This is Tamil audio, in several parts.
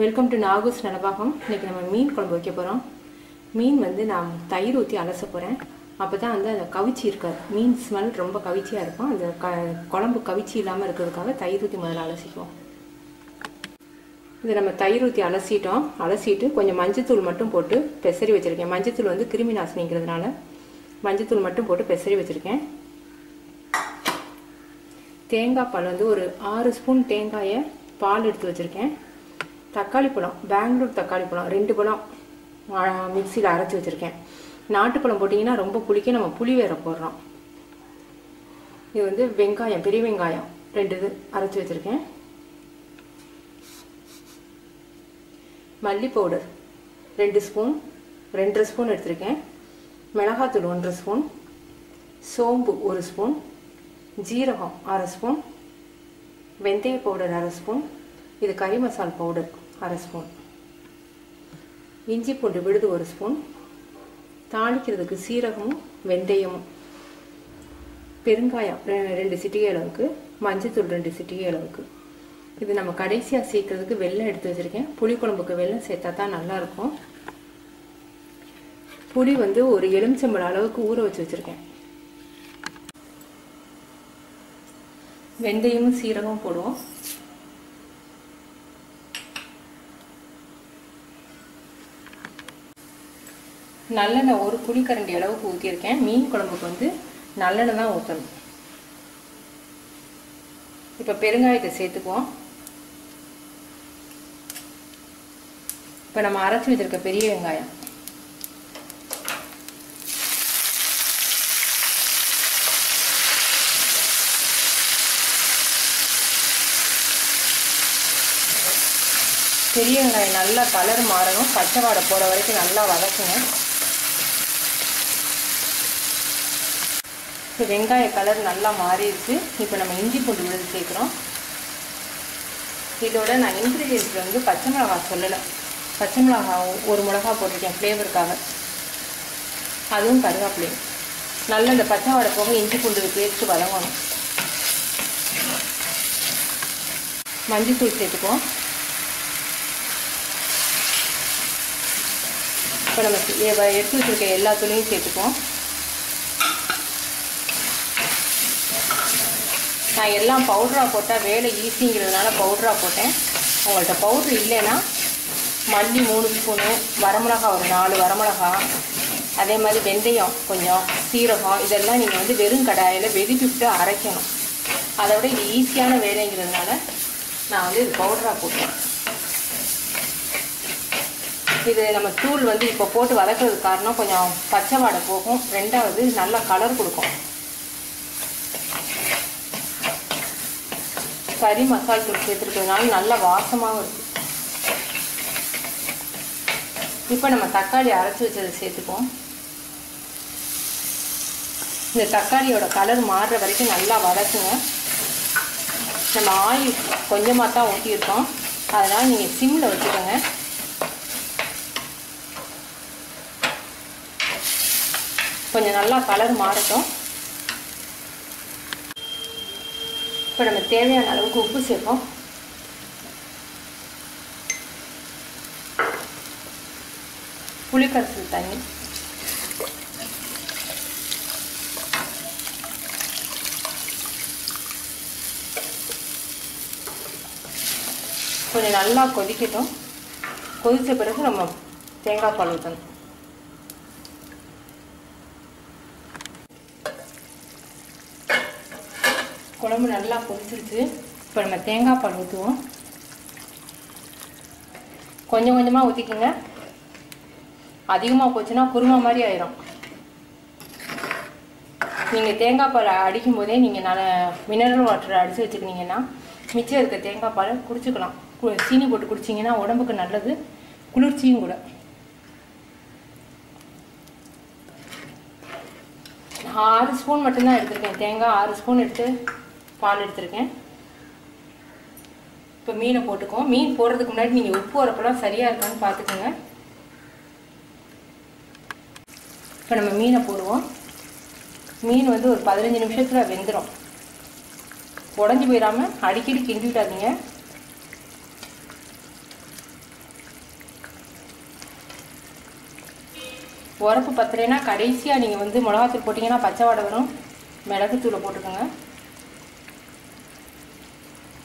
Welcome to நாகூஸ் Nalabagam. இன்றைக்கி நம்ம மீன் குழம்பு வைக்க போகிறோம். மீன் வந்து நான் தயிர் ஊற்றி அலச போகிறேன். அப்போ தான் வந்து அந்த கவிச்சி இருக்காது. மீன் ஸ்மெல் ரொம்ப கவிச்சியாக இருக்கும். அந்த குழம்பு கவிச்சி இல்லாமல் இருக்கிறதுக்காக தயிர் ஊற்றி முதல்ல அலசிக்குவோம். இதை நம்ம தயிர் ஊற்றி அலசிட்டு கொஞ்சம் மஞ்சத்தூள் மட்டும் போட்டு பெசரி வச்சுருக்கேன். மஞ்சத்தூள் வந்து கிருமி நாசினிங்கிறதுனால மஞ்சத்தூள் மட்டும் போட்டு பெசரி வச்சுருக்கேன். தேங்காய் பால் வந்து ஒரு 6 ஸ்பூன் தேங்காயை பால் எடுத்து வச்சுருக்கேன். தக்காளி பழம், பெங்களூர் தக்காளி பழம் 2 பழம் மிக்சியில் அரைச்சி வச்சுருக்கேன். நாட்டுப்பழம் போட்டிங்கன்னா ரொம்ப புளிக்க, நம்ம புளி வேற போடுறோம். இது வந்து வெங்காயம், பெரிய வெங்காயம் 2 இது அரைச்சி வச்சுருக்கேன். மல்லி பவுடர் 2 ஸ்பூன், 2.5 ஸ்பூன் எடுத்திருக்கேன். மிளகாத்தூள் 1 ஸ்பூன், சோம்பு 1 ஸ்பூன், ஜீரகம் 1/2 ஸ்பூன், வெந்தய பவுடர் 1/2 ஸ்பூன், இது கறி மசால் பவுடர் 1/2 ஸ்பூன், இஞ்சி பூண்டு விழுது 1 ஸ்பூன், தாளிக்கிறதுக்கு சீரகமும் வெந்தயமும், பெருங்காயம் 2 சிட்டிகை அளவுக்கு, மஞ்சத்தூள் 2 சிட்டிகை அளவுக்கு. இது நம்ம கடைசியாக சேர்க்கறதுக்கு வெல்லம் எடுத்து வச்சுருக்கேன். புளிக்குழம்புக்கு வெல்லம் சேர்த்தா தான் நல்லாயிருக்கும். புளி வந்து ஒரு எலுமிச்சம்பழம் அளவுக்கு ஊற வச்சு வச்சுருக்கேன். வெந்தயமும் சீரகமும் போடுவோம். நல்லெண்ணெய் 1 குழிக்கரண்டி அளவுக்கு ஊற்றிருக்கேன். மீன் குழம்புக்கு வந்து நல்லெண்ணெய் தான் ஊற்றணும். இப்போ பெருங்காயத்தை சேர்த்துக்குவோம். இப்போ நம்ம அரைச்சி வச்சிருக்க பெரிய வெங்காயம், பெரிய வெங்காயம் நல்லா கலர் மாறணும், பச்சை வாடை போகிற வரைக்கும் நல்லா வதக்குங்க. இப்போ வெங்காய கலர் நல்லா மாறிடுச்சு. இப்போ நம்ம இஞ்சி பூண்டு விழுது சேர்க்குறோம். இதோட நான் இன்க்ரீடியன்ஸில் வந்து பச்சை மிளகாய் சொல்லலை. பச்சை மிளகாய் 1 மிளகா போட்டிருக்கேன் ஃப்ளேவருக்காக. அதுவும் கருவேப்பிலை. நல்லா இந்த பச்சை வாடை போக இஞ்சி பூண்டு பேஸ்ட்டு வதங்கணும். மஞ்சத்தூள் சேர்த்துக்குவோம். இப்போ நம்ம எடுத்து வச்சுருக்க எல்லா தூளையும் சேர்த்துக்குவோம். நான் எல்லாம் பவுடராக போட்டால் வேலை ஈஸிங்கிறதுனால பவுடராக போட்டேன். உங்கள்கிட்ட பவுட்ரு இல்லைன்னா மல்லி 3 ஸ்பூனு, வரமிளகா ஒரு 4 வரமிளகா, அதே மாதிரி வெந்தயம் கொஞ்சம், சீரகம், இதெல்லாம் நீங்கள் வந்து வெறும் கடாயில் வெதிப்பிட்டு அரைக்கணும். அதை விட இது ஈஸியான வேலைங்கிறதுனால நான் வந்து இது பவுடராக போட்டேன். இது நம்ம தூள் வந்து இப்போ போட்டு வதக்கிறதுக்கு காரணம் கொஞ்சம் பச்சை வாடை போகும், 2வது நல்லா கலர் கொடுக்கும். கறி மசால் தூள் சேர்த்துருக்கிறதுனால நல்ல வாசமாகவும் இருக்குது. இப்போ நம்ம தக்காளி அரைச்சி வச்சதை சேர்த்துப்போம். இந்த தக்காளியோட கலர் மாறுற வரைக்கும் நல்லா வதக்குங்க. நம்ம ஆயில் கொஞ்சமாக தான் ஊற்றியிருக்கோம், அதனால் நீங்கள் சிம்மில் வச்சுக்கோங்க. கொஞ்சம் நல்லா கலர் மாறட்டும். இப்போ நம்ம தேவையான அளவுக்கு உப்பு சேர்ப்போம். புளிக்கரைசல் தண்ணி, கொஞ்சம் நல்லா கொதிக்கட்டும். கொதித்த பிறகு நம்ம தேங்காய் பால் ஊற்றணும். குழம்பு நல்லா கொதிச்சிருச்சு. இப்போ நம்ம தேங்காய் பால் ஊற்றுவோம். கொஞ்சம் கொஞ்சமாக ஊற்றிக்கோங்க. அதிகமாக போச்சுன்னா குருமா மாதிரி ஆயிரும். நீங்கள் தேங்காய் பால் அடிக்கும் போதே நீங்கள் மினரல் வாட்டர் அடித்து வச்சுக்கினீங்கன்னா மிச்சம் இருக்க தேங்காய் பாலை குடிச்சிக்கலாம். சீனி போட்டு குடிச்சிங்கன்னா உடம்புக்கு நல்லது, குளிர்ச்சியும் கூட. 6 ஸ்பூன் மட்டும்தான் எடுத்திருக்கேன் தேங்காய். 6 ஸ்பூன் எடுத்து பால் எடுத்திருக்கேன். இப்போ மீனை போட்டுக்குவோம். மீன் போடுறதுக்கு முன்னாடி நீங்கள் உப்பு உரப்பெல்லாம் சரியாக இருக்கான்னு பார்த்துக்கோங்க. இப்போ நம்ம மீனை போடுவோம். மீன் வந்து ஒரு 15 நிமிஷத்தில் வெந்துடும். உடஞ்சி போயிடாமல் அடிக்கடி கிண்டி விடாதீங்க. உரப்பு பத்தலைன்னா கடைசியாக நீங்கள் வந்து மிளகாத்தூள் போட்டிங்கன்னா பச்சை வாடை வரும். மிளகுத்தூளை போட்டுக்கோங்க.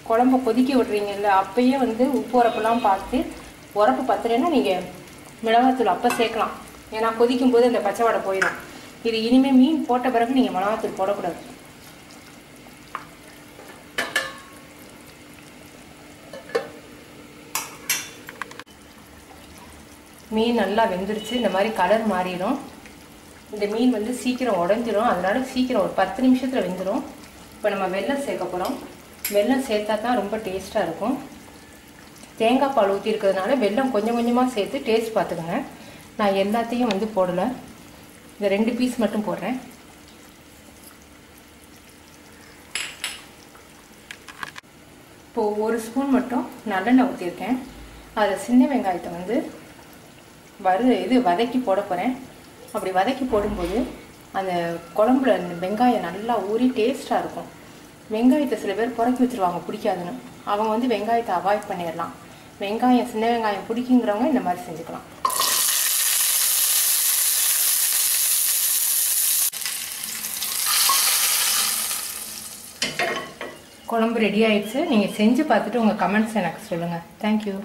குழம்பு கொதிக்க விட்றீங்கல்ல, அப்பயே வந்து உப்பு உரப்புலாம் பார்த்து உரப்பு பத்தலைன்னா நீங்கள் மிளகாத்தூள் அப்போ சேர்க்கலாம். ஏன்னா கொதிக்கும் போது அந்த பச்சை வாடை போயிடும். இது இனிமேல் மீன் போட்ட பிறகு நீங்கள் மிளகாத்தூள் போடக்கூடாது. மீன் நல்லா வெந்துருச்சு. இந்த மாதிரி கலர் மாறிடும். இந்த மீன் வந்து சீக்கிரம் உடஞ்சிரும். அதனால சீக்கிரம் ஒரு 10 நிமிஷத்தில் வெந்துடும். இப்போ நம்ம வெல்லம் சேர்க்க போகிறோம். வெல்லம் சேர்த்தா தான் ரொம்ப டேஸ்ட்டாக இருக்கும். தேங்காய் பால் ஊற்றி இருக்கிறதுனால வெல்லம் கொஞ்சம் கொஞ்சமாக சேர்த்து டேஸ்ட் பார்த்துக்கோங்க. நான் எல்லாத்தையும் வந்து போடலை. இந்த 2 பீஸ் மட்டும் போடுறேன். இப்போது 1 ஸ்பூன் மட்டும் நல்லெண்ணெய் ஊற்றிருக்கேன். அதில் சின்ன வெங்காயத்தை வந்து வதக்கி போட போகிறேன். அப்படி வதக்கி போடும்போது அந்த குழம்புல அந்த வெங்காயம் நல்லா ஊறி டேஸ்ட்டாக இருக்கும். வெங்காயத்தை சில பேர் புறக்கி வச்சுருவாங்க பிடிக்காதுன்னு. அவங்க வந்து வெங்காயத்தை அவாய்ட் பண்ணிடலாம். வெங்காயம் சின்ன வெங்காயம் பிடிக்குங்கிறவங்க இந்த மாதிரி செஞ்சுக்கலாம். குழம்பு ரெடி ஆயிடுச்சு. நீங்கள் செஞ்சு பார்த்துட்டு உங்கள் கமெண்ட்ஸ் எனக்கு சொல்லுங்கள். தேங்க்யூ.